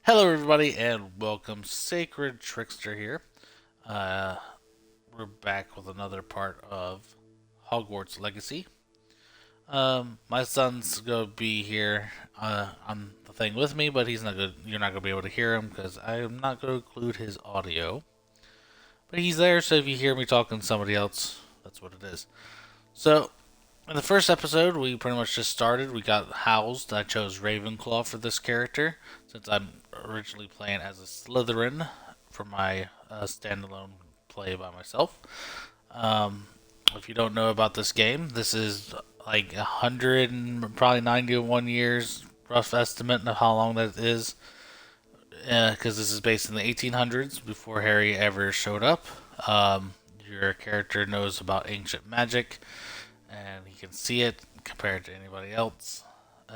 Hello, everybody, and welcome. Sacred Trickster here. Uh, we're back with another part of Hogwarts Legacy. My son's gonna be here on the thing with me, but he's not good. You're not gonna be able to hear him because I am not gonna include his audio. But he's there, so if you hear me talking to somebody else, that's what it is. So, in the first episode, we pretty much just started. We got housed. I chose Ravenclaw for this character since I'm originally playing as a Slytherin for my standalone play by myself. Um, if you don't know about this game, this is like 100 and probably 91 years, rough estimate of how long that is, because this is based in the 1800s before Harry ever showed up. Your character knows about ancient magic and he can see it compared to anybody else.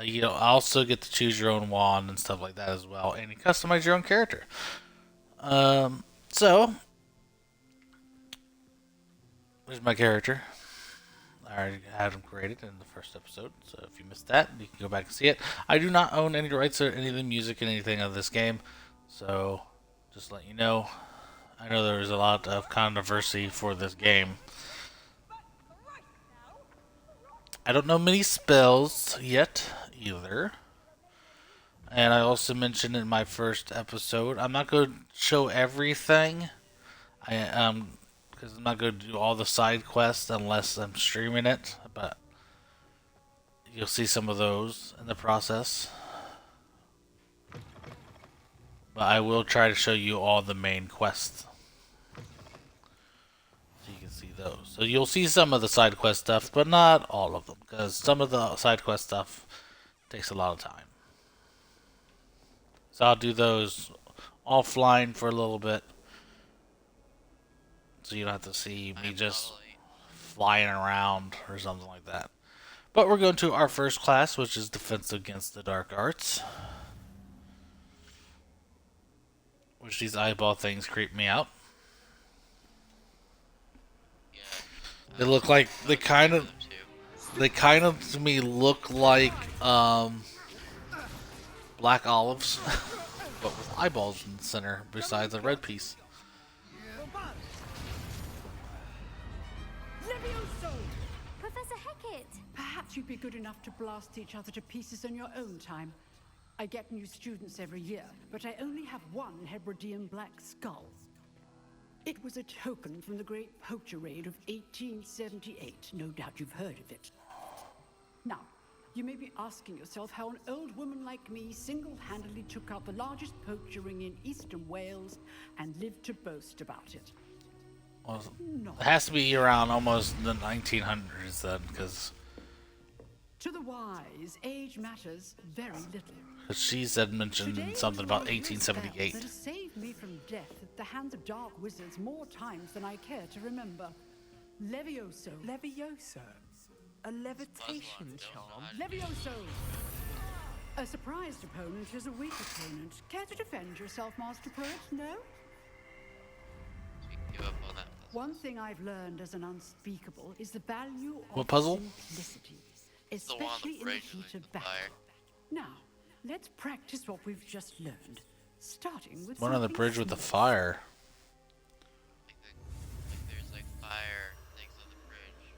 You also get to choose your own wand and stuff like that as well, and you customize your own character. So there's my character. I already had him created in the first episode, so if you missed that, you can go back and see it. I do not own any rights or any of the music and anything of this game, so just let you know. I know there was a lot of controversy for this game. I don't know many spells yet either. And I also mentioned in my first episode, I'm not going to show everything. Because I'm not going to do all the side quests unless I'm streaming it. But you'll see some of those in the process. But I will try to show you all the main quests, so you can see those. So you'll see some of the side quest stuff, but not all of them, because some of the side quest stuff takes a lot of time. So I'll do those offline for a little bit, so you don't have to see me just flying around or something like that. But we're going to our first class, which is Defense Against the Dark Arts. Which these eyeball things creep me out. Yeah, They look like they kind of to me look like black olives, but with eyeballs in the center besides a red piece. Levioso! Professor Hecat! Perhaps you'd be good enough to blast each other to pieces in your own time. I get new students every year, but I only have one Hebridean black skull. It was a token from the Great Poacher Raid of 1878. No doubt you've heard of it. Now, you may be asking yourself how an old woman like me single-handedly took out the largest poacher ring in eastern Wales and lived to boast about it. Well, No. it has to be around almost the 1900s then, because To the wise, age matters very little. she said mentioned Today, something you about will use spells 1878. that have saved me from death at the hands of dark wizards more times than I care to remember. Levioso. Levioso. A levitation charm. Levioso! A surprised opponent is a weak opponent. Care to defend yourself, Master Poet? No? we can give up on that. One thing I've learned as an unspeakable is the value of What puzzle? simplicity, It's the one on especially the in the bridge heat with of the battle. fire. Now, let's practice what we've just learned, starting with One on the something bridge with the small. fire. Like there's like fire things on the bridge.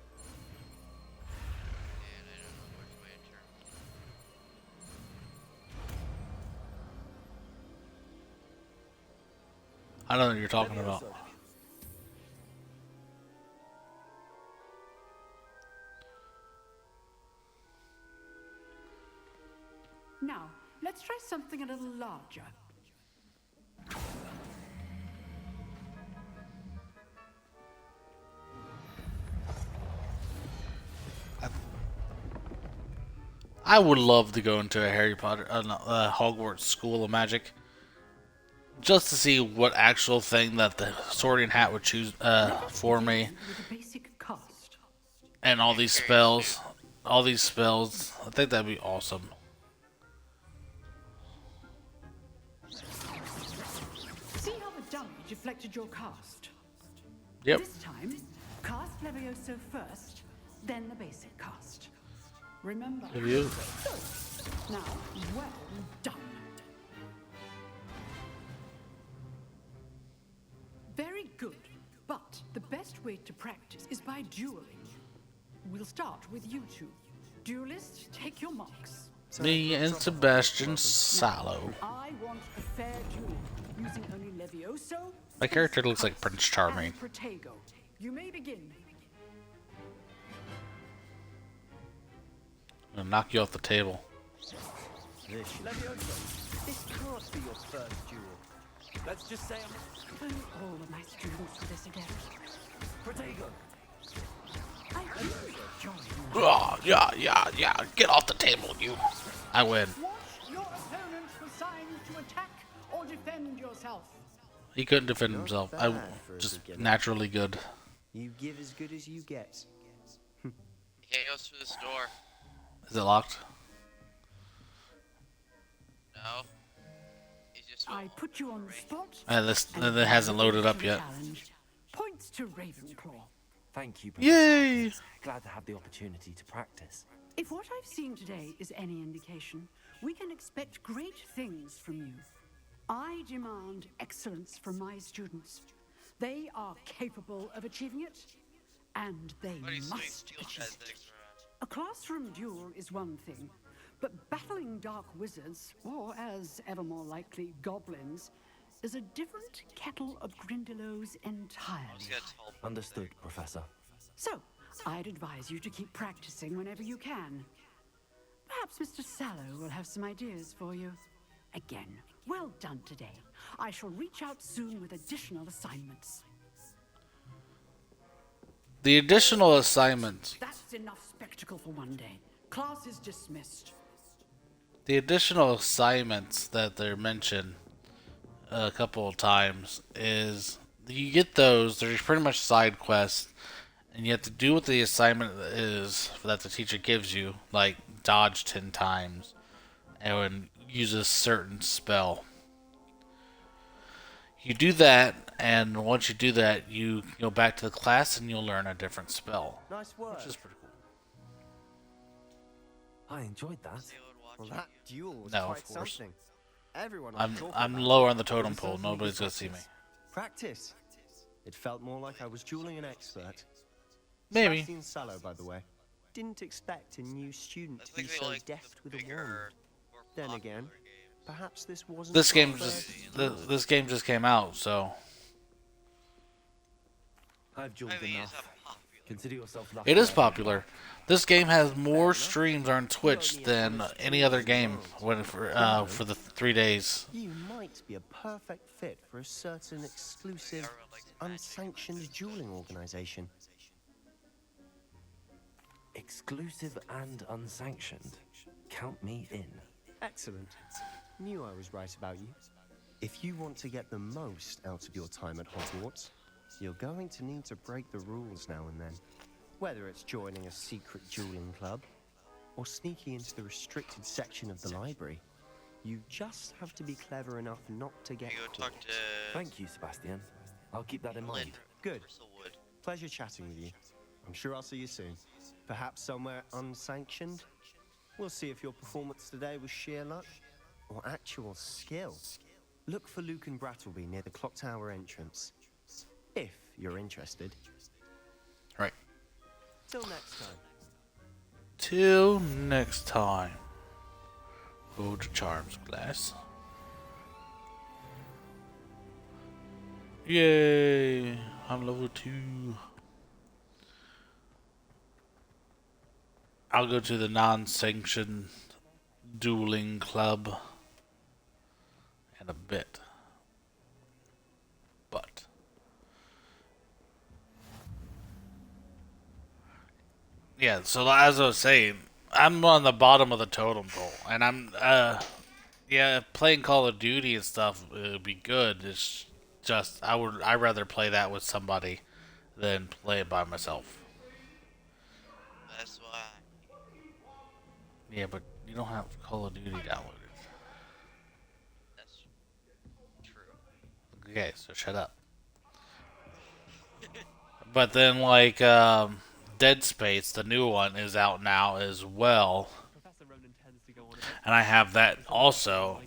And I don't know which way to turn. I don't know what you're talking about. Now, let's try something a little larger. I would love to go into a Harry Potter, no, Hogwarts School of Magic, just to see what actual thing that the Sorting Hat would choose for me, With a basic cast. and all these spells. I think that'd be awesome. See how the dummy deflected your cast? Yep. This time, cast Levioso first, then the basic cast. Remember? Have you? Now, well done. best way to practice is by dueling. We'll start with you two. Duelists, take your marks. Me and Sebastian Sallow. I want a fair duel, using only Levioso. My character looks like Prince Charming. And Protego. You may begin. I'm gonna knock you off the table. Levioso, this can't be your first duel. Let's just say I'm... If only all of my students do this again. Protego. I really join. Oh, yeah. Get off the table, you. I win. Watch your opponent for signs to attack or defend yourself. He couldn't defend himself. I bad for a just beginner. naturally good. You give as good as you get. He can't go through this door. Is it locked? No. He's just. I put you on the spot. It hasn't loaded up yet. Challenge. Points to Ravenclaw. Thank you, Professor. Yay! Glad to have the opportunity to practice. If what I've seen today is any indication, we can expect great things from you. I demand excellence from my students. They are capable of achieving it, and they What are you saying? must Steel achieve has it. things around. A classroom duel is one thing, but battling dark wizards, or as ever more likely, goblins, is a different kettle of Grindylows entirely. He's got a tall Understood, Professor. So, I'd advise you to keep practicing whenever you can. Perhaps Mr. Sallow will have some ideas for you. Again, well done today. I shall reach out soon with additional assignments. The additional assignments. That's enough spectacle for one day. Class is dismissed. The additional assignments that they're mentioned a couple of times is you get those. They're pretty much side quests, and you have to do what the assignment is that the teacher gives you, like dodge 10 times and use a certain spell. You do that, and once you do that, you go back to the class and you'll learn a different spell, Nice work. which is pretty cool. I enjoyed that. They would watch Well, you. that duel was No, quite of course. something. Everyone I'm was talking I'm about lower it. on the totem It was pole. certainly Nobody's good gonna see me. practice. It felt more like I was dueling an expert. Maybe. Sebastian Sallow, by the way. Didn't expect a new student I to be think they so like deft the with a wand. bigger, more Then popular again, games. perhaps this wasn't This the game first just duel. this game just came out, so I've dueled I mean, it's enough. not popular. Consider yourself lucky. it is I- popular. This game has more streams on Twitch than any other game for the 3 days. You might be a perfect fit for a certain exclusive, Everyone likes magic. unsanctioned dueling organization. Exclusive and unsanctioned. Count me in. Excellent. Knew I was right about you. If you want to get the most out of your time at Hogwarts, you're going to need to break the rules now and then. Whether it's joining a secret dueling club or sneaking into the restricted section of the library, you just have to be clever enough not to get You go caught. talk to Thank you, Sebastian. I'll keep that in Lynn mind. Good. Bristlewood. Pleasure chatting with you. I'm sure I'll see you soon. Perhaps somewhere unsanctioned? We'll see if your performance today was sheer luck or actual skill. Look for Luke and Brattleby near the clock tower entrance. If you're interested. Right. Till next time. Till next time. Go to Charms class. Yay! I'm level 2. I'll go to the non-sanctioned dueling club in a bit. But yeah, so as I was saying, I'm on the bottom of the totem pole, and I'm yeah, playing Call of Duty and stuff would be good. It's just I'd rather play that with somebody than play it by myself. That's why. Yeah, but you don't have Call of Duty downloaded. That's true. Okay, so shut up. But then, like, Dead Space, the new one, is out now as well. And I have that also.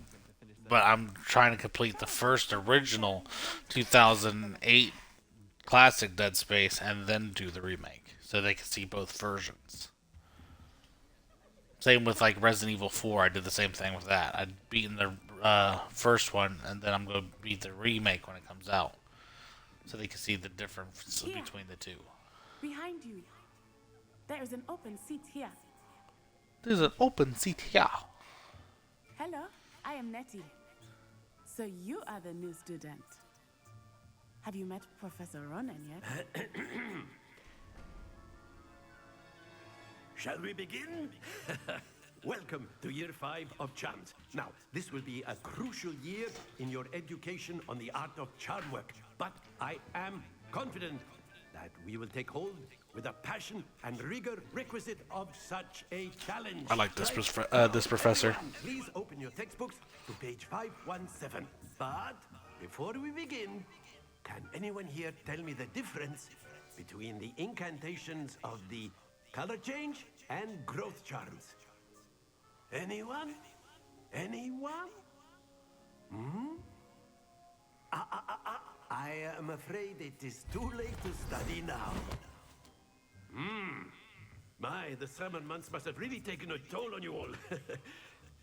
But I'm trying to complete the first original 2008 classic Dead Space and then do the remake, so they can see both versions. Same with like Resident Evil 4. I did the same thing with that. I'd beaten the first one, and then I'm going to beat the remake when it comes out, so they can see the difference Here. between the two. Behind you. There is an open seat here. There's an open seat here. Hello, I am Nettie. So you are the new student. Have you met Professor Ronan yet? Shall we begin? Welcome to year 5 of charms. Now, this will be a crucial year in your education on the art of charm work, but I am confident that we will take hold with the passion and rigor requisite of such a challenge. I like this Right? this professor. Everyone, please open your textbooks to page 517. But before we begin, can anyone here tell me the difference between the incantations of the color change and growth charms? Anyone? Anyone? I am afraid it is too late to study now. My, the summer months must have really taken a toll on you all.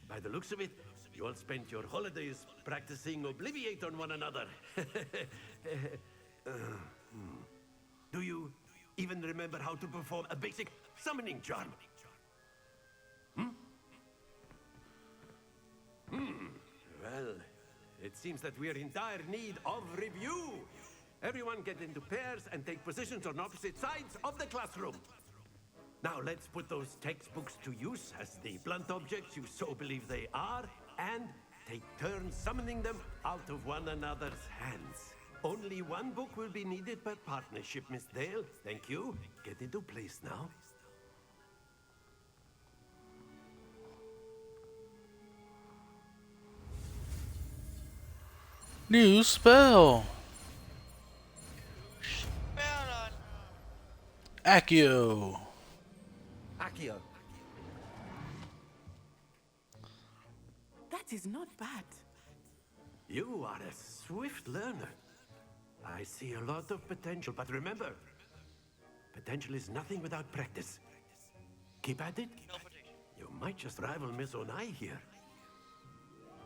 By the looks of it, you all spent your holidays practicing Obliviate on one another. Do you even remember how to perform a basic summoning charm? Well, it seems that we are in dire need of review. Everyone get into pairs and take positions on opposite sides of the classroom. Now let's put those textbooks to use as the blunt objects you so believe they are, and take turns summoning them out of one another's hands. Only one book will be needed per partnership, Miss Dale. Thank you. Get into place now. New spell. Baron! Accio. Accio. That is not bad. You are a swift learner. I see a lot of potential, but remember, potential is nothing without practice. Keep at it. No potential. You might just rival Miss Onai here.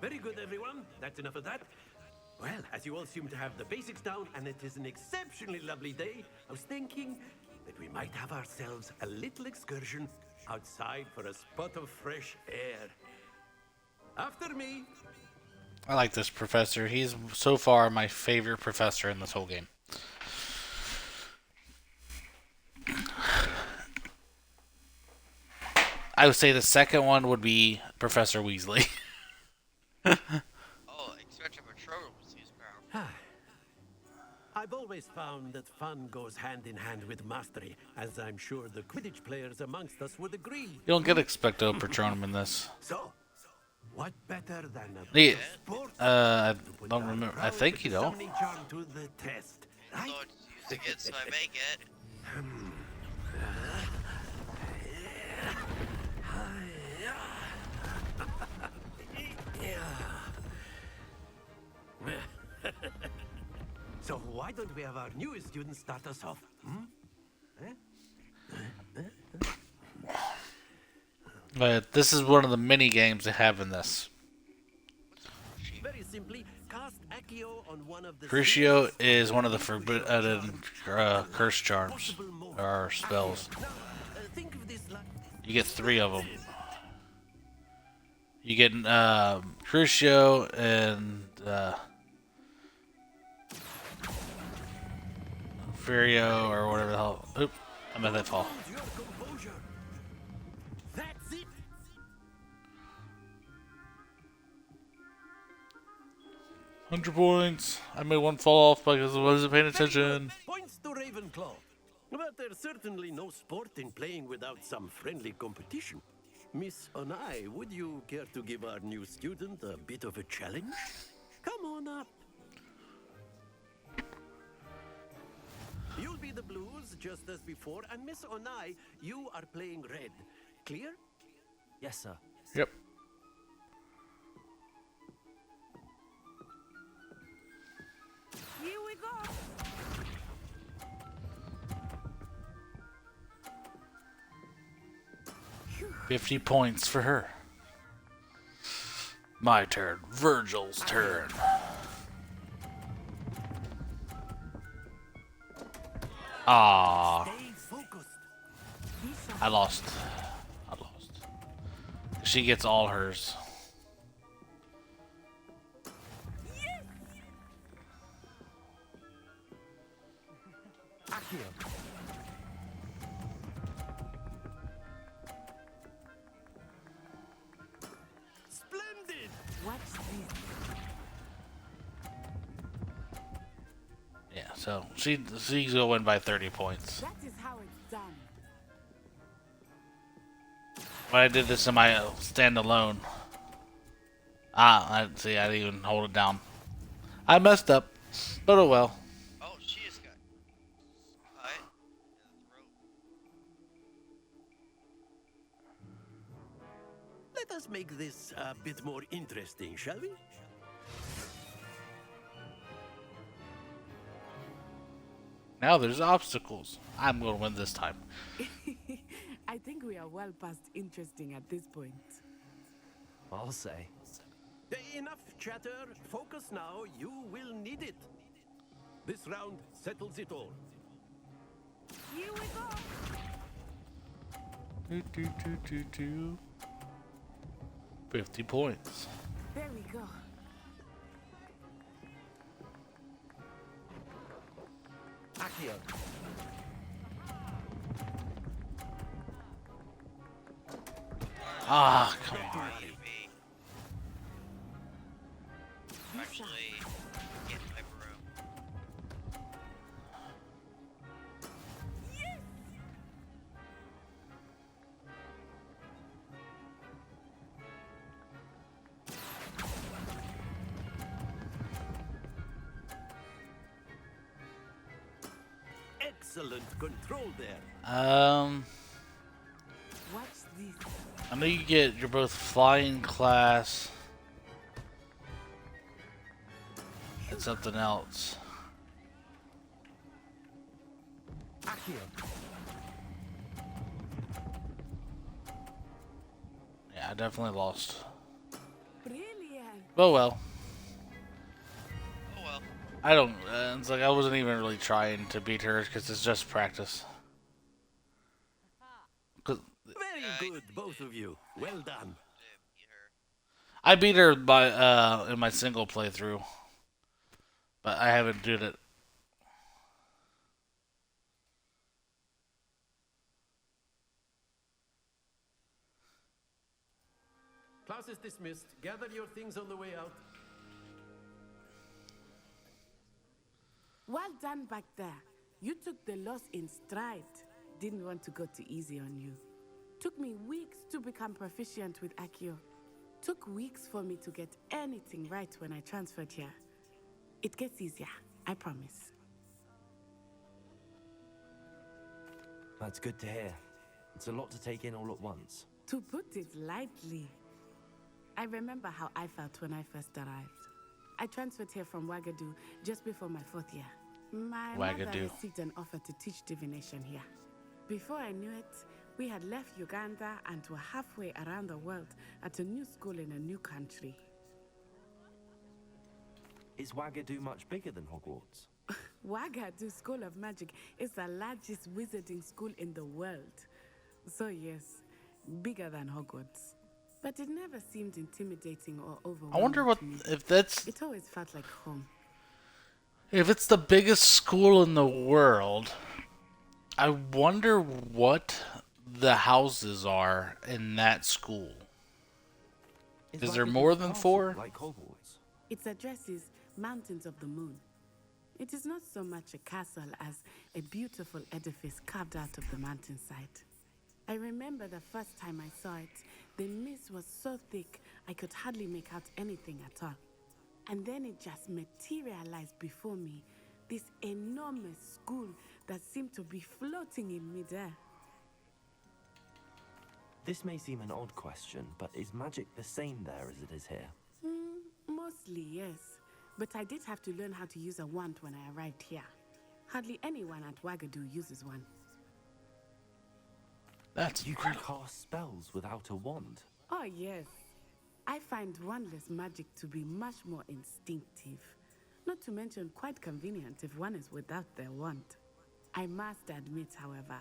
Very good, everyone. That's enough of that. Well, as you all seem to have the basics down, and it is an exceptionally lovely day, I was thinking that we might have ourselves a little excursion outside for a spot of fresh air. After me. I like this professor. He's so far my favorite professor in this whole game. I would say the second one would be Professor Weasley. Oh, Expecto Patronum was his crown. I've always found that fun goes hand in hand with mastery, as I'm sure the Quidditch players amongst us would agree. You don't get Expecto Patronum in this. So, what better than a Yeah, sport I to put don't our remember. I prowess think with you the don't. summoning charm to the test, right? Lord using it, so I make it. So why don't we have our newest student start us off? But this is one of the mini games they have in this. Very simply, cast Accio on one of the Crucio is one of the forbidden curse charms or spells. Now, think of this like You get 3 of them. You get Crucio and Furio or whatever the hell. Oop, I meant that fall. hold your composure. That's it. 100 points. I made one fall off because I wasn't paying attention. Points to Ravenclaw. But there's certainly no sport in playing without some friendly competition. Miss Onai, would you care to give our new student a bit of a challenge? Come on up. You'll be the blues just as before, and Miss Onai, you are playing red. Clear? Yes, sir. Yep. Here we go. 50 points for her. My turn. Virgil's turn. Ah, Stay focused. I lost. She gets all hers. Accio. Splendid. Watch this. Yeah, so she's gonna win by 30 points. That is how it's done. But I did this in my standalone. I didn't even hold it down. I messed up, but oh well. Oh, she just got cut in the throat. Let us make this a bit more interesting, shall we? Now there's obstacles. I'm gonna win this time. I think we are well past interesting at this point. I'll say. Enough chatter. Focus now. You will need it. This round settles it all. Here we go. 50 points. There we go. Accio. Ah, come on. Maybe. Actually, get my broom. Excellent control there. Watch this. I know you get you're both flying class and something else. Accio. Yeah, I definitely lost. Brilliant. Oh well. Oh well. I don't. It's like I wasn't even really trying to beat her because it's just practice. 'Cause Very good, both of you. Well done. Beat her. I beat her by in my single playthrough, but I haven't did it. Class is dismissed. Gather your things on the way out. Well done back there. You took the loss in stride. Didn't want to go too easy on you. Took me weeks to become proficient with Accio. Took weeks for me to get anything right when I transferred here. It gets easier, I promise. That's good to hear. It's a lot to take in all at once. To put it lightly, I remember how I felt when I first arrived. I transferred here from Wagadu just before my 4th year. My mother Wagadu. received an offer to teach divination here. Before I knew it, we had left Uganda and were halfway around the world at a new school in a new country. Is Wagadu much bigger than Hogwarts? Wagadu School of Magic is the largest wizarding school in the world. So yes, bigger than Hogwarts. But it never seemed intimidating or overwhelming. I wonder what to me. if that's It always felt like home. if it's the biggest school in the world. I wonder what the houses are in that school. Is there Wagadu more than castle 4? Like Hogwarts? Its address is Mountains of the Moon. It is not so much a castle as a beautiful edifice carved out of the mountainside. I remember the first time I saw it, the mist was so thick I could hardly make out anything at all. And then it just materialized before me, this enormous school that seemed to be floating in midair. This may seem an odd question, but is magic the same there as it is here? Mostly, yes. But I did have to learn how to use a wand when I arrived here. Hardly anyone at Wagadu uses one. That's You can incredible. cast spells without a wand. Oh, yes. I find wandless magic to be much more instinctive. Not to mention quite convenient if one is without their wand. I must admit, however,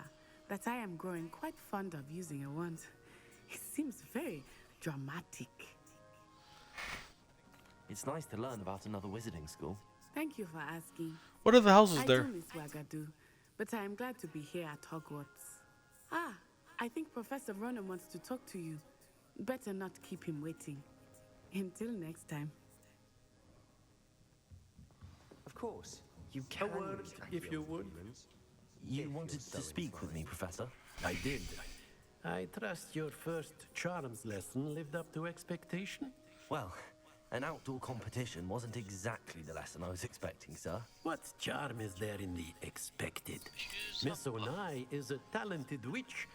that I am growing quite fond of using a wand. It seems very dramatic. It's nice to learn about another wizarding school. Thank you for asking. What are the houses I there? do miss Wagadu, but I am glad to be here at Hogwarts. Ah, I think Professor Ronan wants to talk to you. Better not keep him waiting. Until next time. Of course, you can. word, use if your you would. humans. You wanted to speak with me, Professor? I did. I trust your first charms lesson lived up to expectation. Well, an outdoor competition wasn't exactly the lesson I was expecting, sir. What charm is there in the expected? Miss Onai is a talented witch.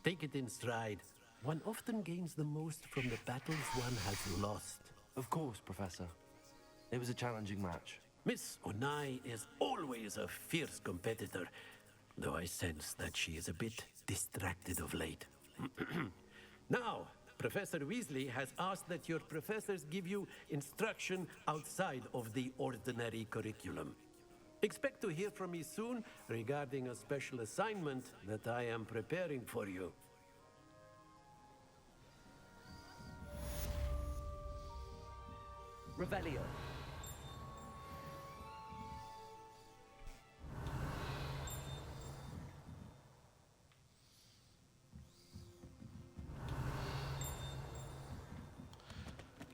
Take it in stride. One often gains the most from the battles one has lost. Of course, Professor. It was a challenging match. Miss Onai is always a fierce competitor, though I sense that she is a bit distracted of late. Now, Professor Weasley has asked that your professors give you instruction outside of the ordinary curriculum. Expect to hear from me soon regarding a special assignment that I am preparing for you. Revelio.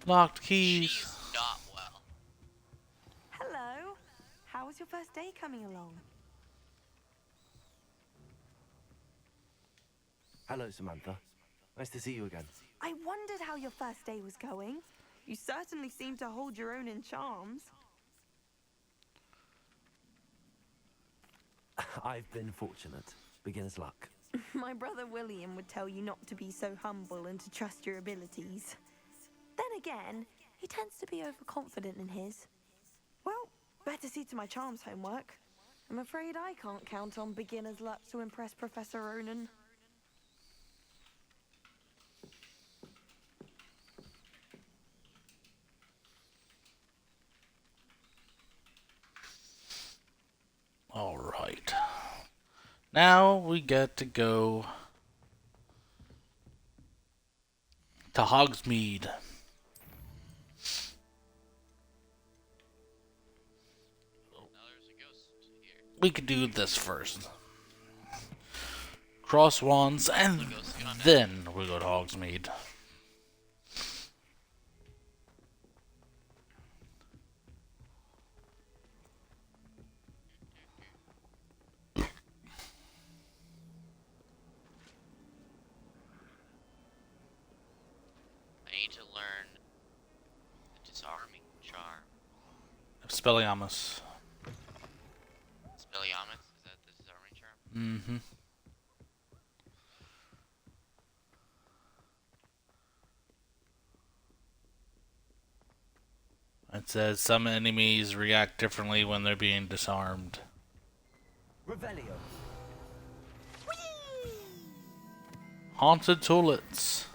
Locked keys. She's not well. Hello. How was your first day coming along? Hello, Samantha. Nice to see you again. I wondered how your first day was going. You certainly seem to hold your own in charms. I've been fortunate. Beginner's luck. My brother William would tell you not to be so humble and to trust your abilities. Then again, he tends to be overconfident in his. Well, better see to my charms homework. I'm afraid I can't count on beginner's luck to impress Professor Ronan. All right. Now we get to go to Hogsmeade. Now there's a ghost here. We could do this first. Cross wands, and then we go to Hogsmeade. I need to learn the disarming charm. Expelliarmus. Spelliamus, is that the disarming charm? Mm-hmm. It says some enemies react differently when they're being disarmed. Revelio. Haunted toilets.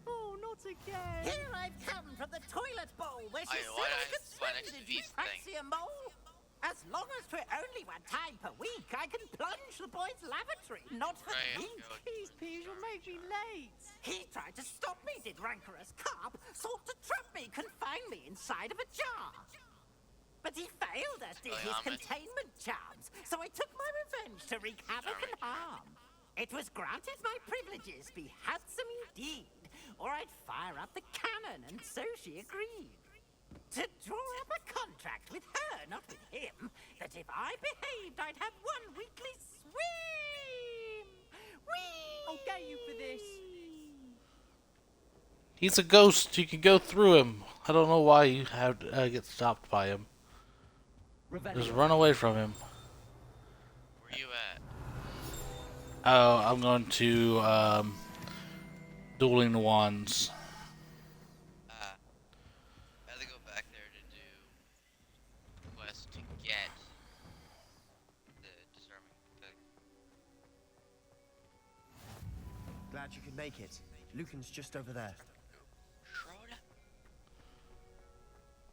Oh, not again! Here I've come from the toilet bowl where she Why said I did I could spy swim. next to Did you these fancy a mole? As long as we're only one time per week, I can plunge the boys' lavatory, not for Right, ink. go. Please, please, you'll make me late. He tried to stop me, did rancorous carp, sought to trap me, confine me inside of a jar. But he failed, as did his Spelliarmus. containment charms, so I took my revenge to wreak havoc and harm. It was granted my privileges be handsome indeed, or I'd fire up the cannon, and so she agreed. To draw up a contract with her, not with him, that if I behaved, I'd have one weekly swim. Whee! I'll get you for this. He's a ghost. You can go through him. I don't know why you have to get stopped by him. Just Revelio. run away from him. Where you at? Oh, I'm going to Dueling Wands. I had to go back there to do the quest to get the disarming thing. should make it. Lucan's just over there. Schroeder?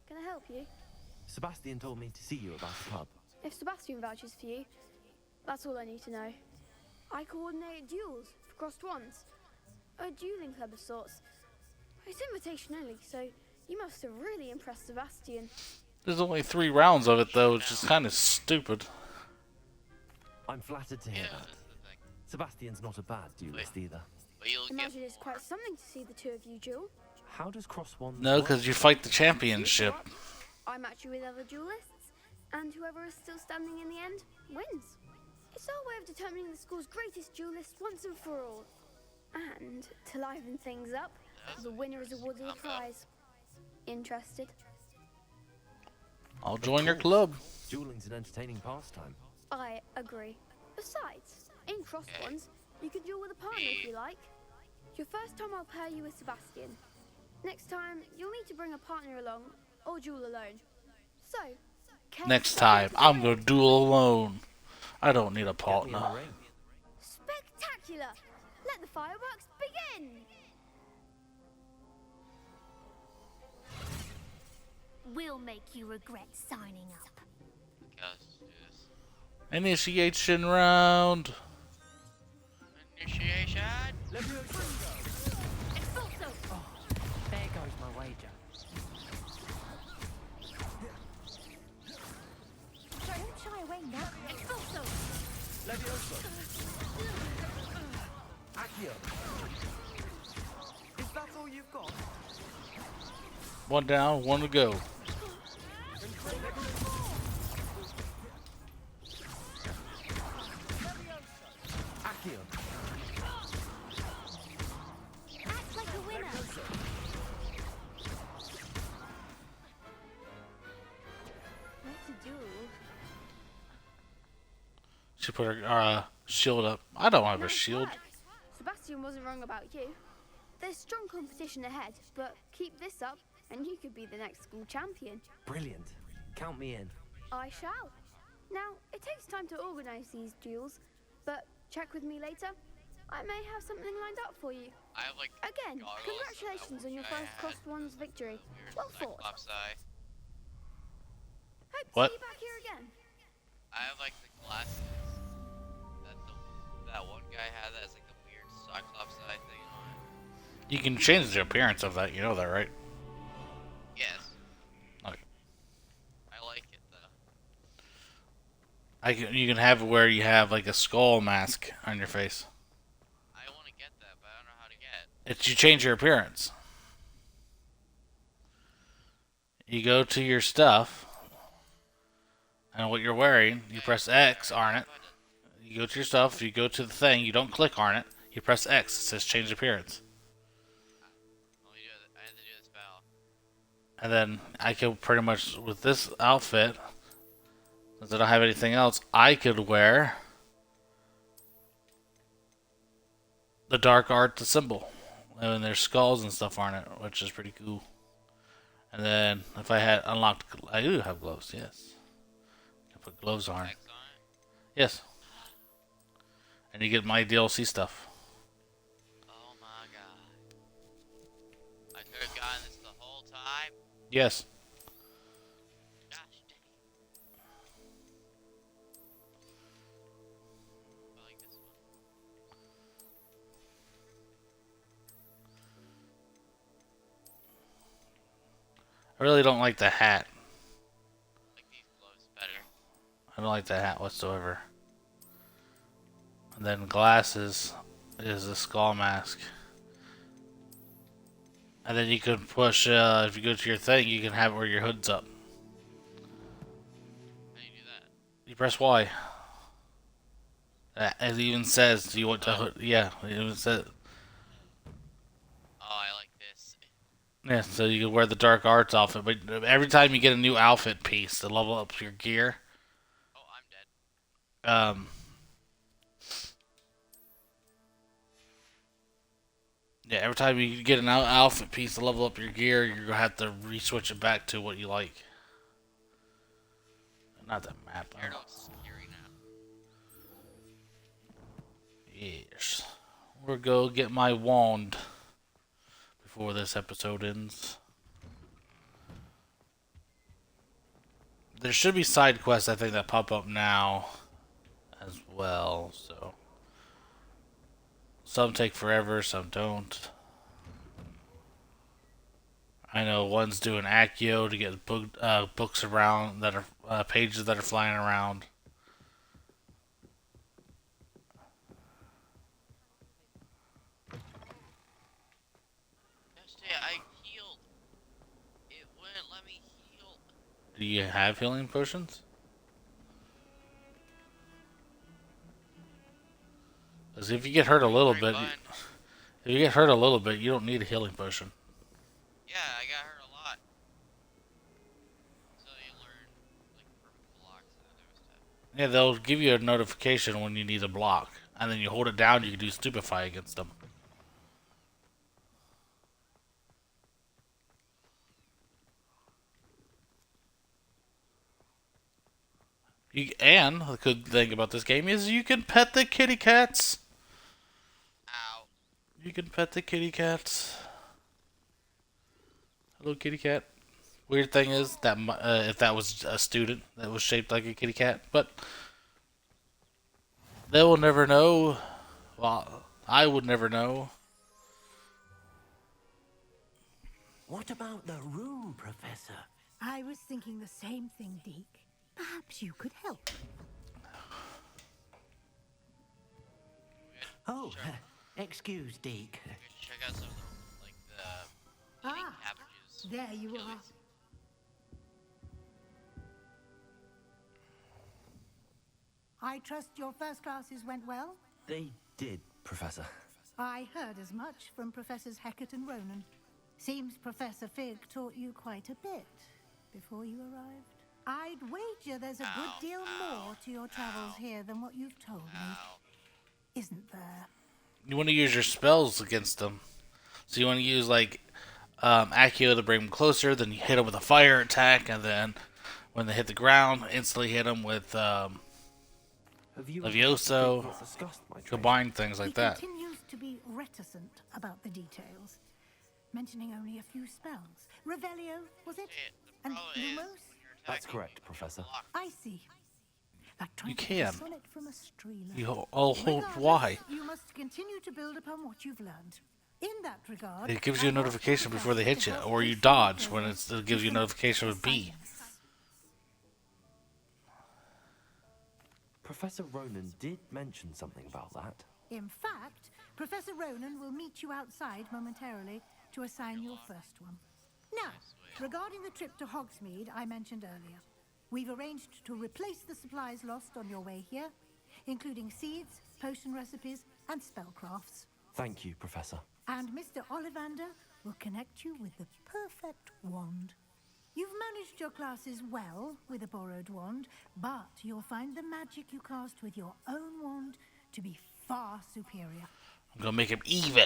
Can I help you? Sebastian told me to see you about the club. If Sebastian vouches for you, that's all I need to know. I coordinate duels for crossed ones. A dueling club of sorts. It's invitation only, so you must have really impressed Sebastian. There's only 3 rounds of it, though, which is kind of stupid. I'm flattered to hear Yeah, that. that's the thing. Sebastian's not a bad duelist either. But you'll get Imagine it's quite something to see the two of you duel. How does Cross One No, work? because you fight the championship. I match you with other duelists, and whoever is still standing in the end wins. It's our way of determining the school's greatest duelist once and for all. And to liven things up, the winner is awarded a prize. Interested? I'll join your club. Dueling's an entertaining pastime. I agree. Besides, in cross ones, you can duel with a partner if you like. Your first time I'll pair you with Sebastian. Next time, you'll need to bring a partner along, or duel alone. So, Next time, I'm gonna duel alone. I don't need a Get me in partner. the ring. Spectacular! Let the fireworks begin! We'll make you regret signing up. Let's do this. Initiation round. Initiation. Expulso! There goes my wager. Don't shy away now. Expulso! Accio. Is that all you've got? 1 down, 1 to go. Accio. Act like a winner. What's a duel? She put her shield up. I don't have a Nice shield. work. Sebastian wasn't wrong about you. There's strong competition ahead, but keep this up and you could be the next school champion. Brilliant. Count me in. I shall. Now, it takes time to organise these duels, but check with me later. I may have something lined up for you. I have like Again, goggles that congratulations on your I first had. crossed ones victory. Weird Well fought. Cyclops eye. Hope to What? see you back here again. I have like the glasses that one guy had that has like the weird Cyclops eye thing on it. You can change the appearance of that. You know that, right? Yes. Okay. I like it though. You can have it where you have like a skull mask on your face. I want to get that, but I don't know how to get. It's you change your appearance. You go to your stuff, and what you're wearing, you press X on it. You go to your stuff, you go to the thing, you don't click on it, you press X, it says change appearance. I had to do this battle. And then I could pretty much, with this outfit, since I don't have anything else, I could wear the Dark Arts symbol. And there's skulls and stuff on it, which is pretty cool. And then if I had unlocked, I do have gloves, yes. I put gloves on. X on it. Yes. And you get my DLC stuff. Oh my god. I could have gotten this the whole time. Yes. Gosh dang. I like this one. I really don't like the hat. I like these gloves better. I don't like the hat whatsoever. And then glasses is the skull mask. And then you can push, if you go to your thing, you can have it where your hood's up. How do you do that? You press Y. It even says, do you want the hood? Yeah, it even says. Oh, I like this. Yeah, so you can wear the Dark Arts outfit. But every time you get a new outfit piece to level up your gear, Oh, I'm dead. Yeah, every time you get an outfit piece to level up your gear, you're gonna have to re-switch it back to what you like. Not that map. Gyarados scary now. Yes. We'll go get my wand before this episode ends. There should be side quests, I think, that pop up now as well, so some take forever, some don't. I know one's doing Accio to get books around that are pages that are flying around. Yesterday I healed. It wouldn't let me heal. Do you have healing potions? Because if you get hurt a little bit, you don't need a healing potion. Yeah, I got hurt a lot. So you learn like permanent blocks and other stuff. Yeah, they'll give you a notification when you need a block, and then you hold it down. You can do Stupefy against them. And the good thing about this game is you can pet the kitty cats. Ow. You can pet the kitty cats. Hello, kitty cat. Weird thing is that if that was a student that was shaped like a kitty cat, but they will never know. Well, I would never know. What about the room, Professor? I was thinking the same thing, Deke. Perhaps you could help. Oh, excuse, Deke. We could check out some of the like the eating cabbages. There you are. I trust your first classes went well? They did, Professor. I heard as much from Professors Hecat and Ronan. Seems Professor Fig taught you quite a bit before you arrived. I'd wager there's a good deal more to your travels here than what you've told me. Isn't there? You want to use your spells against them. So you want to use like Accio to bring them closer, then you hit them with a fire attack, and then when they hit the ground, instantly hit them with Levioso, combine things like that. He continues to be reticent about the details, mentioning only a few spells. Revelio, was it? And Lumos? That's correct, Professor. I see. Like You trying to can. pick a sonnet from a streamer. Why? You must continue to build upon what you've learned. In that regard, It gives you a notification before they hit you, or you dodge when it gives you a notification with B. Professor Ronan did mention something about that. In fact, Professor Ronan will meet you outside momentarily to assign your first one. Now, regarding the trip to Hogsmeade I mentioned earlier, we've arranged to replace the supplies lost on your way here, including seeds, potion recipes, and spellcrafts. Thank you, Professor. And Mr. Ollivander will connect you with the perfect wand. You've managed your classes well with a borrowed wand, but you'll find the magic you cast with your own wand to be far superior. I'm gonna make him evil.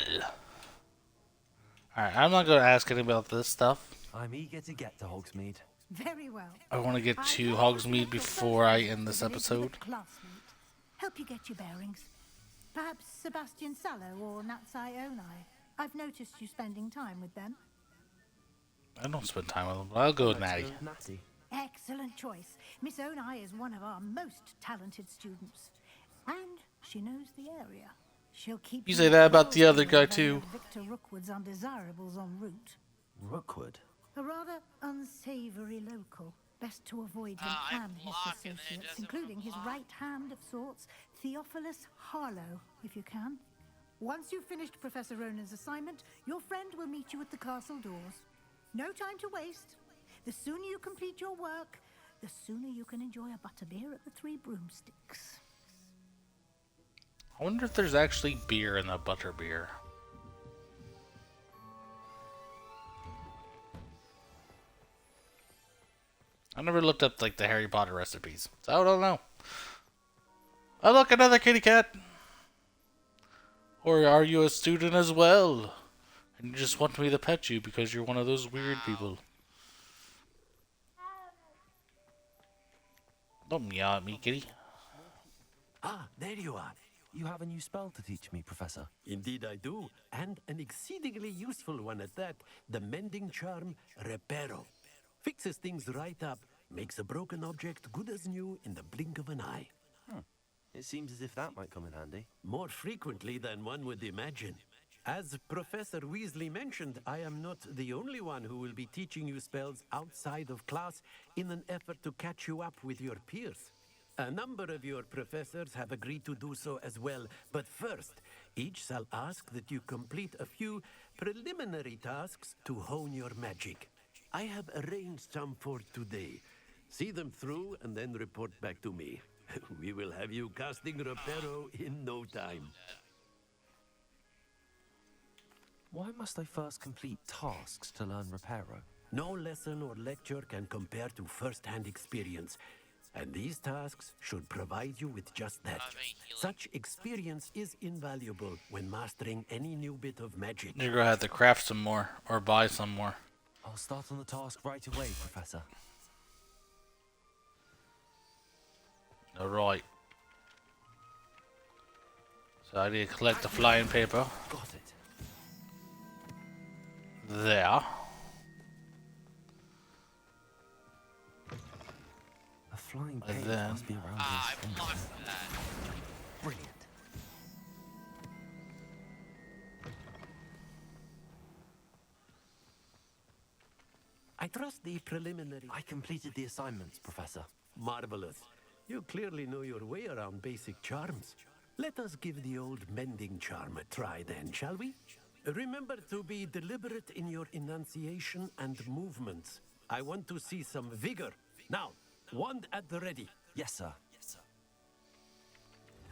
Alright, I'm not gonna ask any about this stuff. I'm eager to get to Hogsmeade. Very well. I want to get to Hogsmeade before I end this episode. Classmate. Help you get your bearings. Perhaps Sebastian Sallow or Natsai Onai. I've noticed you spending time with them. I don't spend time with them, but I'll go with Natty. Excellent choice. Miss Onai is one of our most talented students. And she knows the area. She'll keep You say that about the other guy too. Victor Rookwood's undesirables en route. Rookwood? A rather unsavory local. Best to avoid him and his associates, including his right hand of sorts, Theophilus Harlow, if you can. Once you've finished Professor Ronan's assignment, your friend will meet you at the castle doors. No time to waste. The sooner you complete your work, the sooner you can enjoy a butterbeer at the Three Broomsticks. I wonder if there's actually beer in the butterbeer. I never looked up like the Harry Potter recipes, so I don't know. Oh look, another kitty cat! Or are you a student as well? And you just want me to pet you because you're one of those weird people. Don't meow at me, kitty. Ah, there you are. You have a new spell to teach me, Professor. Indeed I do, and an exceedingly useful one at that. The mending charm, Reparo. Fixes things right up, makes a broken object good as new in the blink of an eye. It seems as if that might come in handy. More frequently than one would imagine. As Professor Weasley mentioned, I am not the only one who will be teaching you spells outside of class in an effort to catch you up with your peers. A number of your professors have agreed to do so as well, but first, each shall ask that you complete a few preliminary tasks to hone your magic. I have arranged some for today. See them through and then report back to me. We will have you casting Reparo in no time. Why must I first complete tasks to learn Reparo? No lesson or lecture can compare to first-hand experience. And these tasks should provide you with just that. Such experience is invaluable when mastering any new bit of magic. You're gonna have to craft some more or buy some more. I'll start on the task right away, Professor. Alright. So I need to collect the flying paper. Got it. There. A flying page then must be around I here somewhere. blocked that. Brilliant. I trust the preliminary... I completed the assignments, Professor. Marvelous. You clearly know your way around basic charms. Let us give the old mending charm a try then, shall we? Remember to be deliberate in your enunciation and movements. I want to see some vigor. Now, wand at the ready. Yes, sir.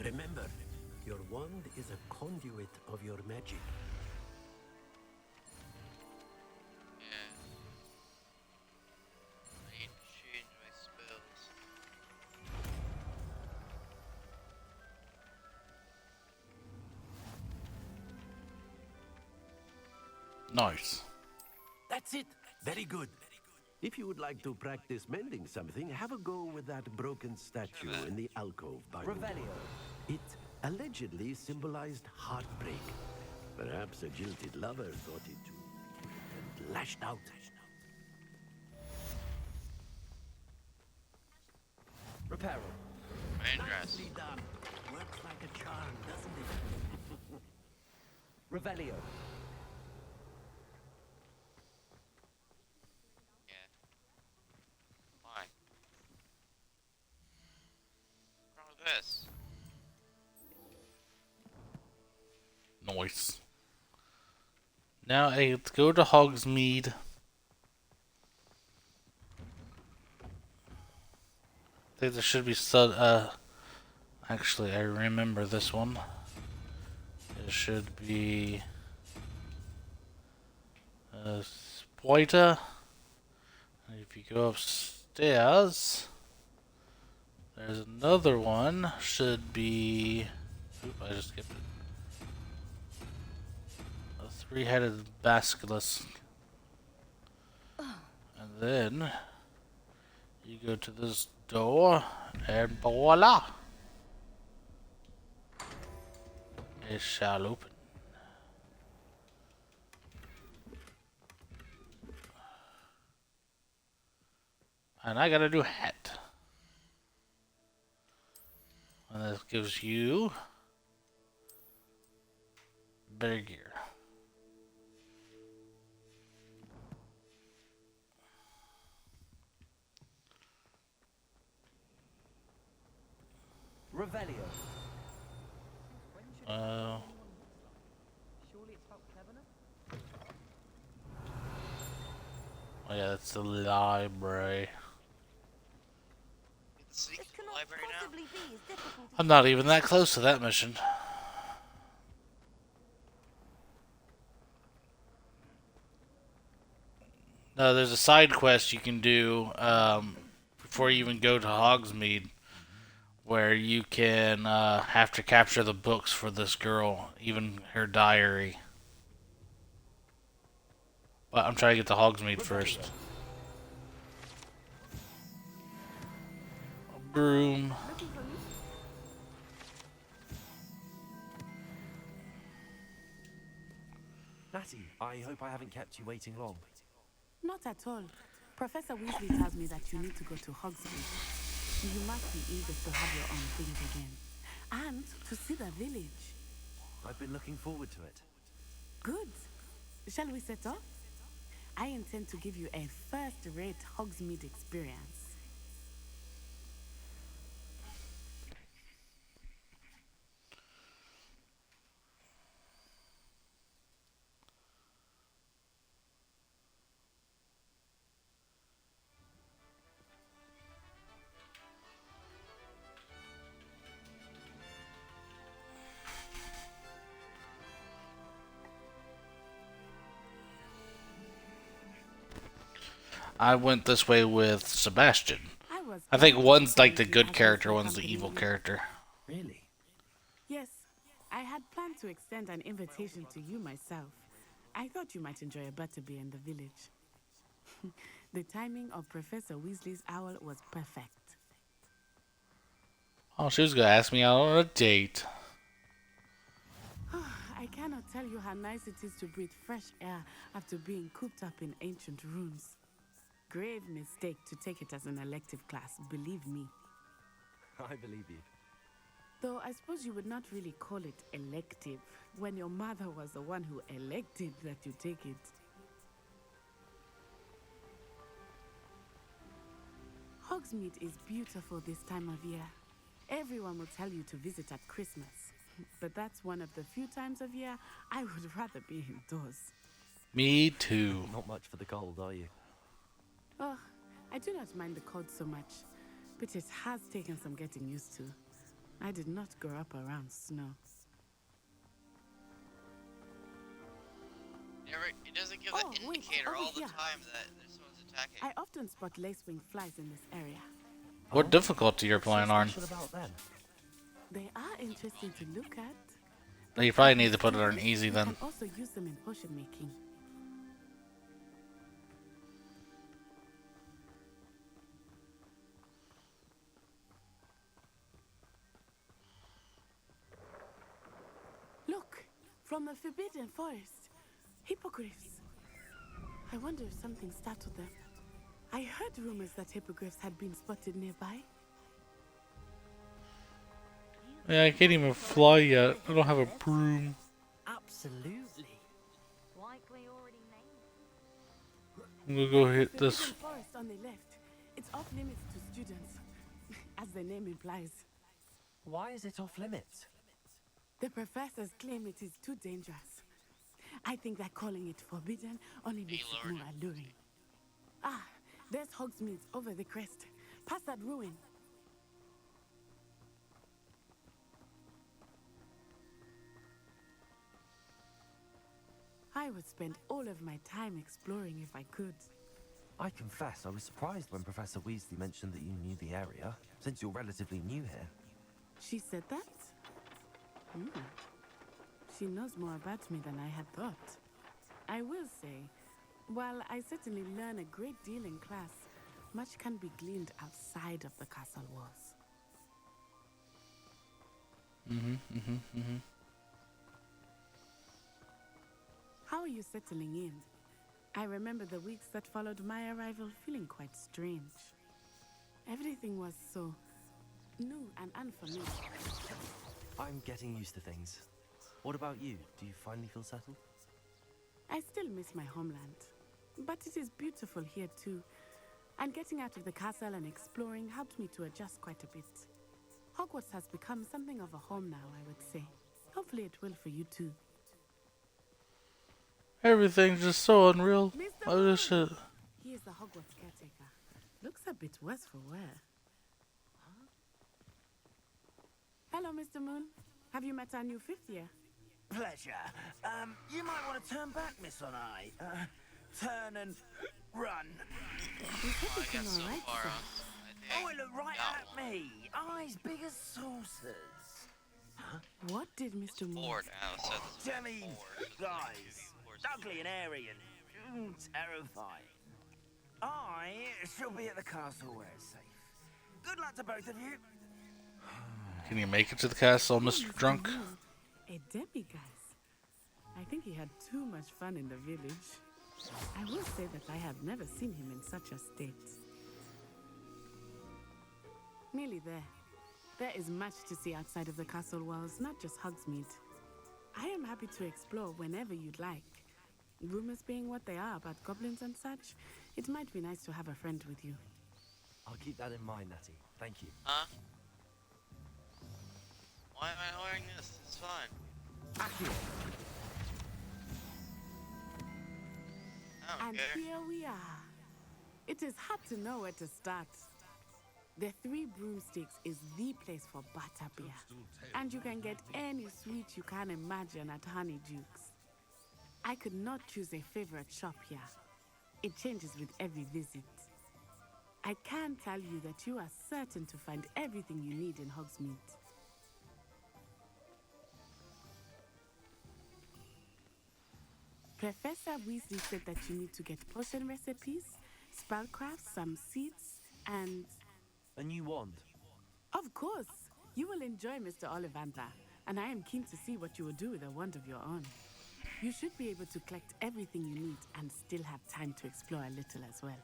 Remember, your wand is a conduit of your magic. Yeah. I need to change my spells. Nice. That's it. Very good. If you would like to practice mending something, have a go with that broken statue in the alcove by the Revelio. It allegedly symbolized heartbreak. Perhaps a jilted lover thought it too and lashed out. Reparo. Raindress. Nicely done. Works like a charm, doesn't it? Revelio. Yeah. Why? What's wrong with this? Nice. Now let's go to Hogsmeade. I think there should be actually I remember this one. It should be Spoita. And if you go upstairs, there's another one. Should be. Oop, I just skipped it. A three-headed basilisk. And then you go to this door, and voila! It shall open. And I got a new hat. And this gives you better gear. Revelio. Oh yeah, that's the library. It's sneaky to the library now. I'm not even that close to that mission. No, there's a side quest you can do before you even go to Hogsmeade, where you can have to capture the books for this girl, even her diary. But I'm trying to get to Hogsmeade first. A broom. Ratty, I hope I haven't kept you waiting long. Not at all. Professor Weasley tells me that you need to go to Hogsmeade. You must be eager to have your own things again. And to see the village. I've been looking forward to it. Good. Shall we set off? I intend to give you a first-rate Hogsmeade experience. I went this way with Sebastian. I think one's like the good character, one's the evil character. Really? Yes, I had planned to extend an invitation to you myself. I thought you might enjoy a butterbeer in the village. The timing of Professor Weasley's owl was perfect. Oh, she was gonna ask me out on a date. I cannot tell you how nice it is to breathe fresh air after being cooped up in ancient rooms. Grave mistake to take it as an elective class, believe me. I believe you. Though I suppose you would not really call it elective when your mother was the one who elected that you take it. Hogsmeade is beautiful this time of year. Everyone will tell you to visit at Christmas. But that's one of the few times of year I would rather be indoors. Me too. Not much for the cold, are you? Oh, I do not mind the cold so much, but it has taken some getting used to. I did not grow up around snow. It doesn't give that indicator all the time that someone's attacking. I often spot lacewing flies in this area. What difficulty you're playing on? They are interesting to look at. You probably need to put it on easy You then. can also use them in potion making. Look, from the Forbidden Forest, hippogriffs. I wonder if something startled them. I heard rumors that hippogriffs had been spotted nearby. Yeah, I can't even fly yet. I don't have a broom. Absolutely. Likely already named. I'm gonna go hit The this. Forbidden Forest on the left. It's off limits to students, as the name implies. Why is it off limits? The professors claim it is too dangerous. I think that calling it forbidden only makes it more alluring. Ah, there's Hogsmeade over the crest. Past that ruin. I would spend all of my time exploring if I could. I confess I was surprised when Professor Weasley mentioned that you knew the area, since you're relatively new here. She said that? She knows more about me than I had thought. I will say, while I certainly learn a great deal in class, much can be gleaned outside of the castle walls. How are you settling in? I remember the weeks that followed my arrival feeling quite strange. Everything was so new and unfamiliar. I'm getting used to things. What about you? Do you finally feel settled? I still miss my homeland, but it is beautiful here too. And getting out of the castle and exploring helped me to adjust quite a bit. Hogwarts has become something of a home now, I would say. Hopefully it will for you too. Everything's just so unreal. Oh, this shit. He is the Hogwarts caretaker. Looks a bit worse for wear. Hello, Mr. Moon. Have you met our new fifth year? Pleasure. You might want to turn back, Miss On Eye. Turn and run. Oh, it looked right at me. Eyes big as saucers. What did Mr. Moon? Bored now, so Demi guys. Ugly and airy and terrifying. I shall be at the castle where it's safe. Good luck to both of you. Can you make it to the castle, Mr. Drunk? A demiguise. I think he had too much fun in the village. I will say that I have never seen him in such a state. Nearly there. There is much to see outside of the castle walls, not just Hogsmeade. I am happy to explore whenever you'd like. Rumors being what they are about goblins and such, it might be nice to have a friend with you. I'll keep that in mind, Natty. Thank you. Huh? Why am I wearing this? It's fine. And here we are. It is hard to know where to start. The Three Broomsticks is the place for butterbeer. And you can get any sweet you can imagine at Honeydukes. I could not choose a favorite shop here. It changes with every visit. I can tell you that you are certain to find everything you need in Hogsmeade. Professor Weasley said that you need to get potion recipes, spellcraft, some seeds, and... A new wand. Of course! You will enjoy Mr. Ollivander, and I am keen to see what you will do with a wand of your own. You should be able to collect everything you need and still have time to explore a little as well.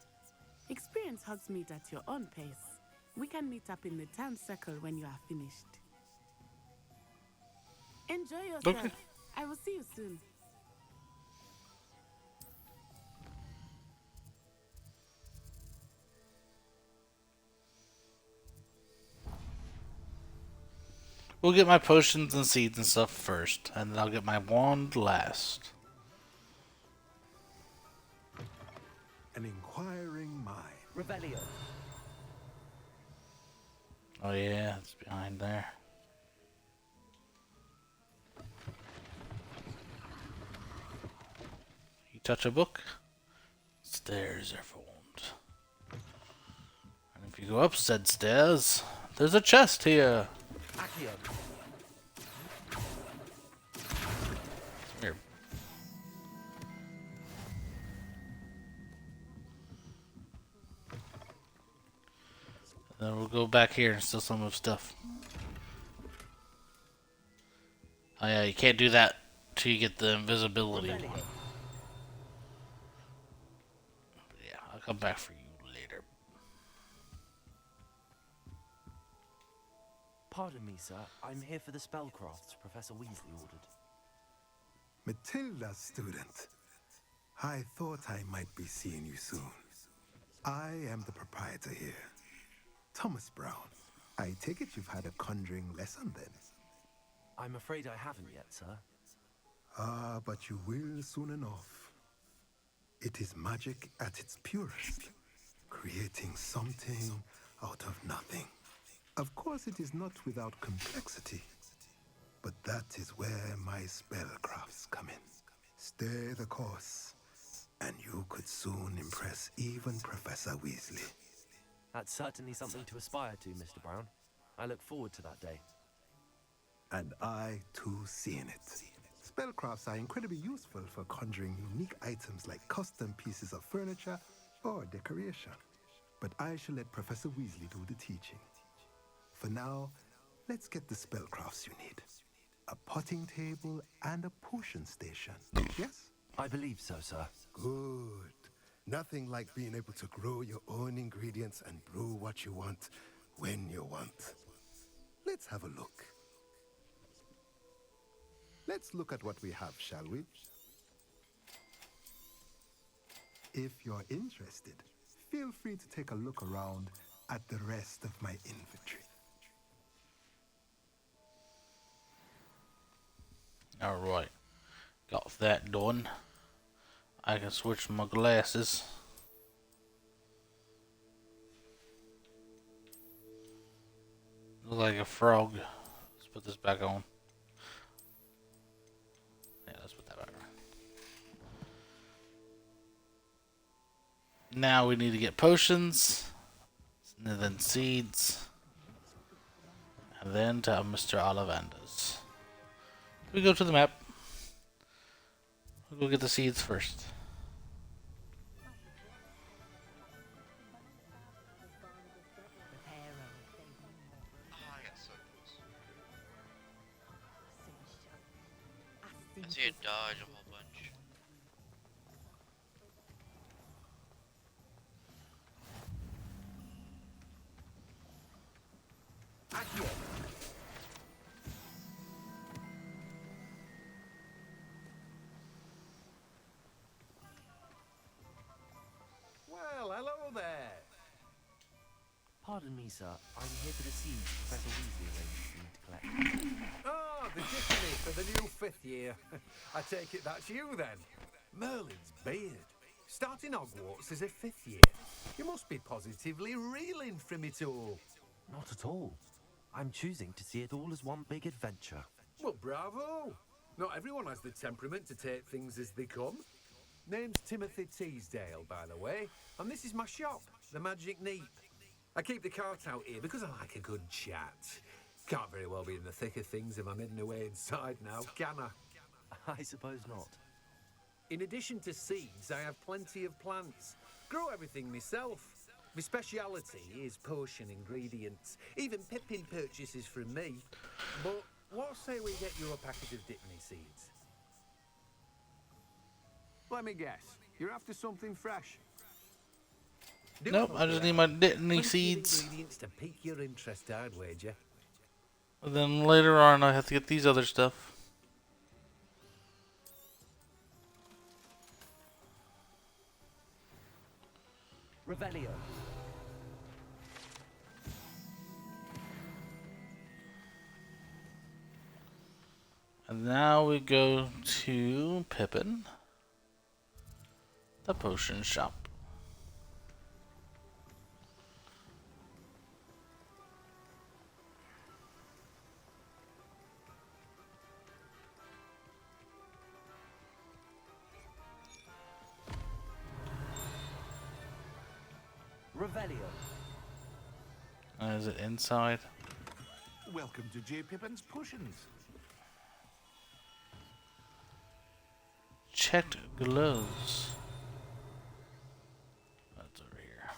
Experience Hogsmeade at your own pace. We can meet up in the town circle when you are finished. Enjoy yourself. Okay. I will see you soon. We'll get my potions and seeds and stuff first, and then I'll get my wand last. An inquiring mind. Revelio. Oh yeah, it's behind there. You touch a book, stairs are formed. And if you go up said stairs, there's a chest here. Accio. Here. Then we'll go back here and steal some of stuff. Oh yeah, you can't do that till you get the invisibility one. But yeah, I'll come back for you later. Pardon me, sir. I'm here for the spellcrafts Professor Weasley ordered. Matilda, student. I thought I might be seeing you soon. I am the proprietor here, Thomas Brown. I take it you've had a conjuring lesson then? I'm afraid I haven't yet, sir. Ah, but you will soon enough. It is magic at its purest, creating something out of nothing. Of course, it is not without complexity, but that is where my spellcrafts come in. Stay the course, and you could soon impress even Professor Weasley. That's certainly something to aspire to, Mr. Brown. I look forward to that day. And I, too, seeing it. Spellcrafts are incredibly useful for conjuring unique items like custom pieces of furniture or decoration. But I shall let Professor Weasley do the teaching. For now, let's get the spellcrafts you need. A potting table and a potion station. Yes? I believe so, sir. Good. Nothing like being able to grow your own ingredients and brew what you want when you want. Let's have a look. Let's look at what we have, shall we? If you're interested, feel free to take a look around at the rest of my inventory. Alright, got that done. I can switch my glasses. Look like a frog. Let's put this back on. Yeah, let's put that back on. Now we need to get potions, and then seeds, and then to Mr. Ollivander's. We go to the map. We'll go get the seeds first. can see it dodge a whole bunch. Well, hello there. Pardon me, sir. I'm here for the seeds Professor Weasley arranged for me to collect. Ah, the Dickney for the new 5th year. I take it that's you then. Merlin's beard. Starting Hogwarts as a 5th year. You must be positively reeling from it all. Not at all. I'm choosing to see it all as one big adventure. Well, bravo. Not everyone has the temperament to take things as they come. Name's Timothy Teasdale, by the way, and this is my shop, the Magic Neep. I keep the cart out here because I like a good chat. Can't very well be in the thick of things if I'm hidden away inside now, can I? I suppose not. In addition to seeds, I have plenty of plants. Grow everything myself. My speciality is potion ingredients. Even Pippin purchases from me. But what say we get you a packet of Dickney seeds? Let me guess. You're after something fresh. Nope, I just need my Dickney seeds. Ingredients to pique your interest, I'd wager. And then later on, I have to get these other stuff. Revelio. And now we go to Pippin, the potion shop. Revelio. Is it inside? Welcome to J. Pippin's Potions. Checked gloves. That's over here.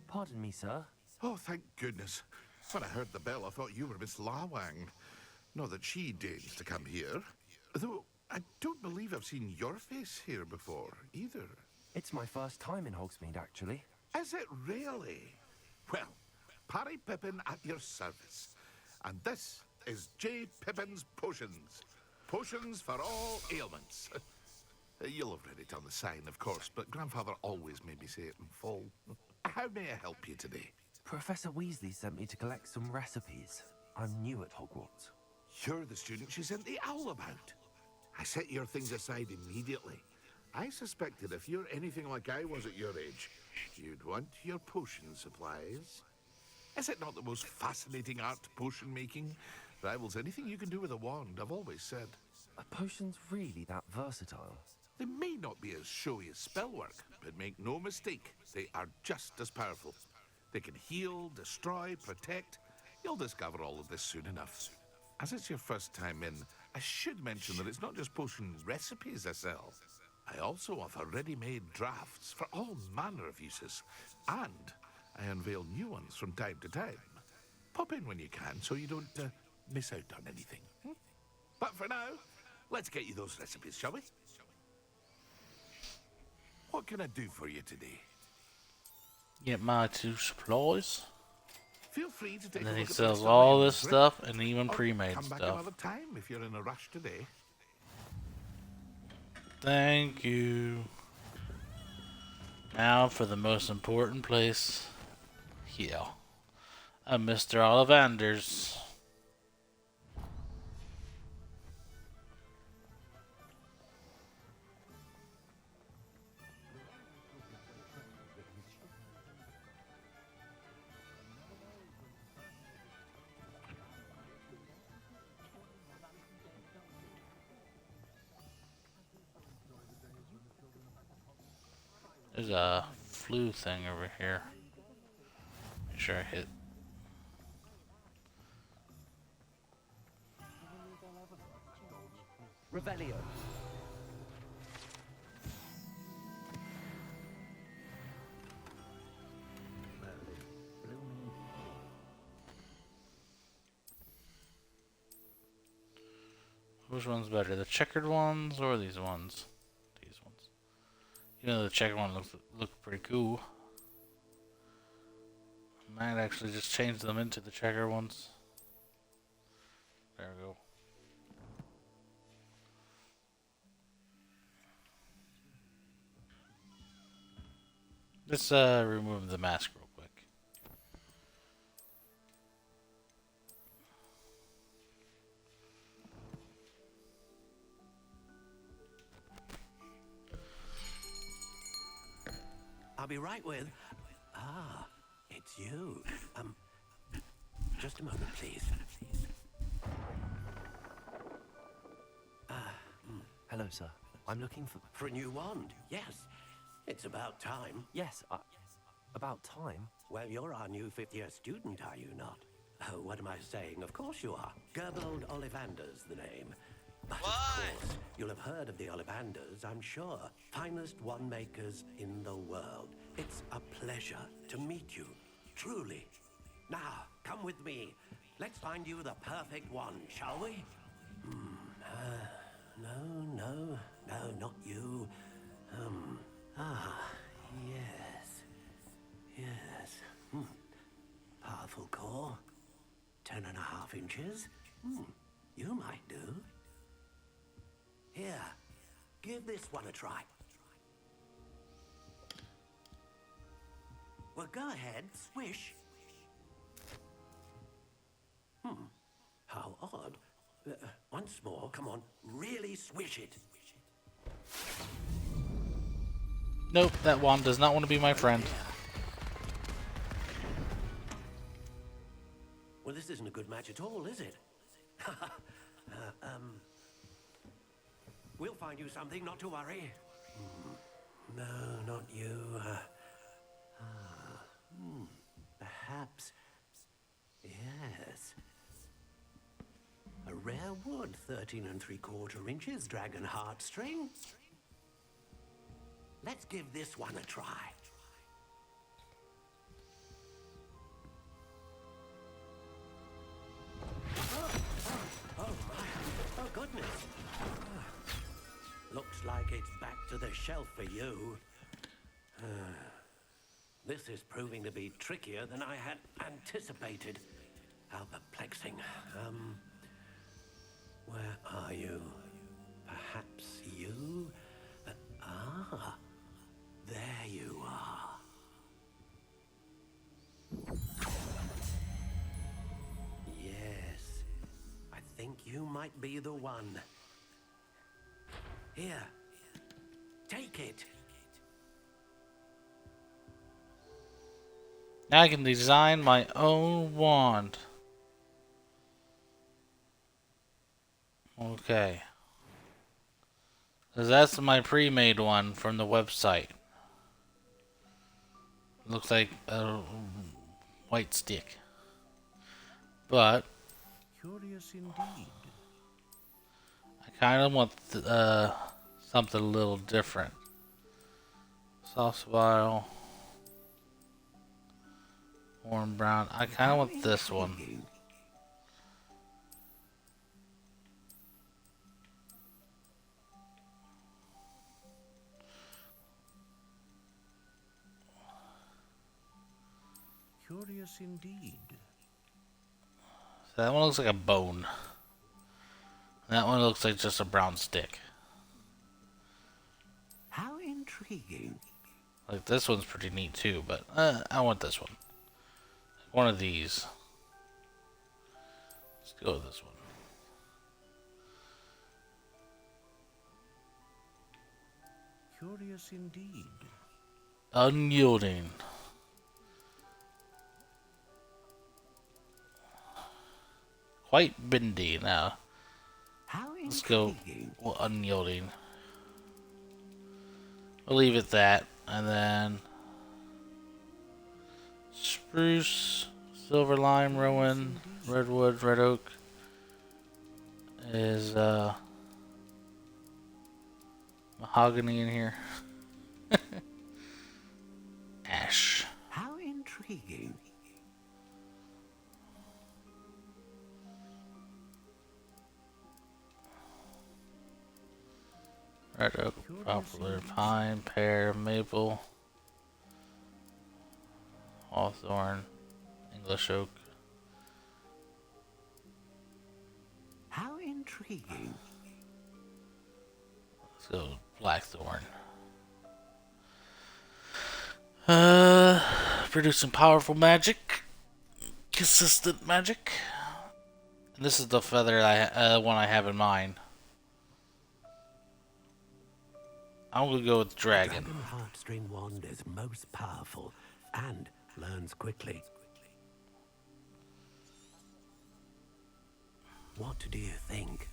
Pardon me, sir. Oh, thank goodness. When I heard the bell, I thought you were Miss Lawang. Not that she deigns to come here. Though, I don't believe I've seen your face here before, either. It's my first time in Hogsmeade, actually. Is it really? Well, Parry Pippin at your service. And this is J. Pippin's Potions. Potions for all ailments. You'll have read it on the sign, of course, but Grandfather always made me say it in full. How may I help you today? Professor Weasley sent me to collect some recipes. I'm new at Hogwarts. You're the student she sent the owl about. I set your things aside immediately. I suspected if you're anything like I was at your age, you'd want your potion supplies. Is it not the most fascinating art, potion making? Rivals anything you can do with a wand, I've always said. Are potions really that versatile? They may not be as showy as spellwork, but make no mistake, they are just as powerful. They can heal, destroy, protect. You'll discover all of this soon enough. As it's your first time in, I should mention that it's not just potion recipes I sell. I also offer ready-made drafts for all manner of uses, and I unveil new ones from time to time. Pop in when you can so you don't miss out on anything. But for now, let's get you those recipes, shall we? What can I do for you today? Get my 2 supplies. Feel free to take And then a he look at sells the all stuff this I stuff and even or pre-made come back stuff. another time if you're in a rush today. Thank you. Now for the most important place here. Mr. Ollivander's. There's a flu thing over here. Make sure I hit. Revelio. Which one's better, the checkered ones or these ones? These ones. You know, the checkered one look pretty cool. I might actually just change them into the checkered ones. There we go. Let's remove the mask real quick. I'll be right with. Ah, it's you. Just a moment, please. Hello, sir. I'm looking for a new wand. Yes, it's about time. Yes, about time? Well, you're our new fifth-year student, are you not? Oh, what am I saying? Of course you are. Gerbold Ollivander's the name. But of course, you'll have heard of the Ollivanders, I'm sure. Finest wand makers in the world. It's a pleasure to meet you, truly. Now, come with me. Let's find you the perfect wand, shall we? No, not you. Yes. Powerful core. 10.5 inches. You might do. Here, give this one a try. Well, go ahead, swish. How odd. Once more, come on, really swish it. Nope, that wand does not want to be my friend. Well, this isn't a good match at all, is it? We'll find you something, not to worry. No, not you. Perhaps. Yes. A rare wood, 13 3/4 inches, dragon heartstring. Let's give this one a try. Oh my, oh goodness. Looks like it's back to the shelf for you. This is proving to be trickier than I had anticipated. How perplexing. Where are you? Perhaps you? There you are. Yes, I think you might be the one. Here, take it. Now I can design my own wand. Okay. Because that's my pre-made one from the website. Looks like a white stick. But Curious indeed. I kind of want something a little different. Soft vial. Warm brown. I kind of want this one. Curious indeed. So that one looks like a bone. That one looks like just a brown stick. How intriguing. Like this one's pretty neat too, but I want this one. One of these. Let's go with this one. Curious indeed. Unyielding. Quite bendy now. Let's go unyielding. We'll leave it that, and then spruce, silver lime, rowan, redwood, red oak is mahogany in here. Ash. How intriguing. Red oak, poplar, pine, pear, maple, hawthorn, English oak. How intriguing. Let's go blackthorn. Producing powerful magic, consistent magic. And this is the feather one I have in mind. I'm gonna go with dragon. The Dragon Heartstring wand is most powerful and learns quickly. What do you think?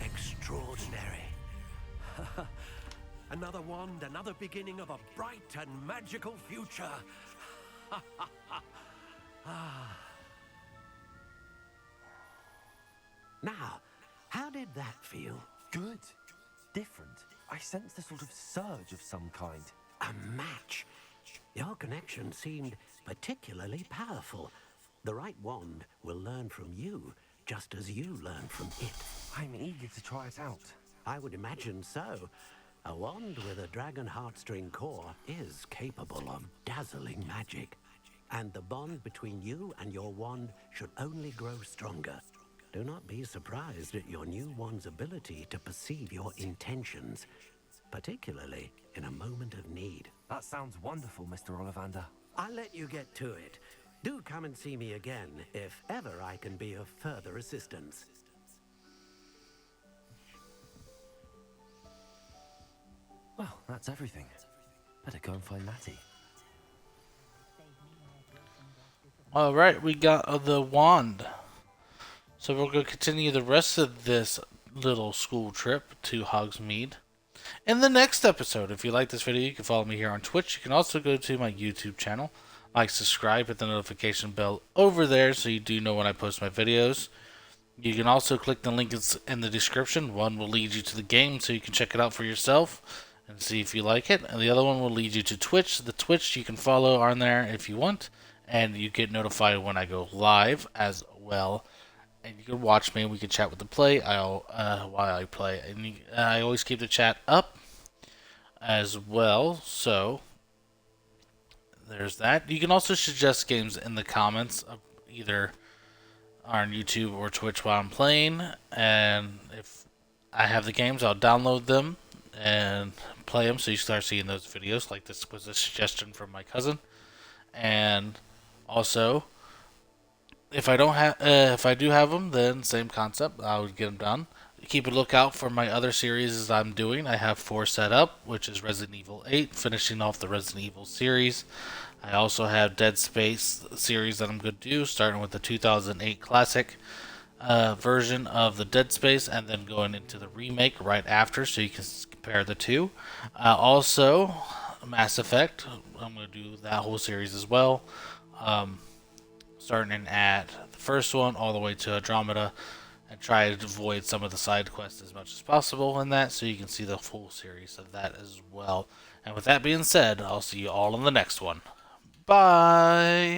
Extraordinary. Another wand, another beginning of a bright and magical future. Now, how did that feel? Good. Different. I sensed a sort of surge of some kind. A match. Your connection seemed particularly powerful. The right wand will learn from you, just as you learn from it. I'm eager to try it out. I would imagine so. A wand with a dragon heartstring core is capable of dazzling magic. And the bond between you and your wand should only grow stronger. Do not be surprised at your new wand's ability to perceive your intentions, particularly in a moment of need. That sounds wonderful, Mr. Ollivander. I'll let you get to it. Do come and see me again if ever I can be of further assistance. Well, that's everything. Better go and find Natty. Alright, we got the wand. So we're going to continue the rest of this little school trip to Hogsmeade in the next episode. If you like this video, you can follow me here on Twitch. You can also go to my YouTube channel. Like, subscribe, hit the notification bell over there so you do know when I post my videos. You can also click the link in the description. One will lead you to the game so you can check it out for yourself and see if you like it. And the other one will lead you to Twitch. The Twitch you can follow on there if you want. And you get notified when I go live as well. And you can watch me and we can chat with the play while I play. And I always keep the chat up as well. So there's that. You can also suggest games in the comments, either on YouTube or Twitch while I'm playing. And if I have the games, I'll download them and play them so you start seeing those videos. Like this was a suggestion from my cousin. And also, if I don't have, if I do have them, then same concept. I would get them done. Keep a lookout for my other series I'm doing. I have 4 set up, which is Resident Evil 8, finishing off the Resident Evil series. I also have Dead Space series that I'm going to do, starting with the 2008 classic version of the Dead Space, and then going into the remake right after, so you can compare the two. Also, Mass Effect. I'm going to do that whole series as well. Starting at the first one all the way to Andromeda, and try to avoid some of the side quests as much as possible in that, so you can see the full series of that as well. And with that being said, I'll see you all in the next one. Bye!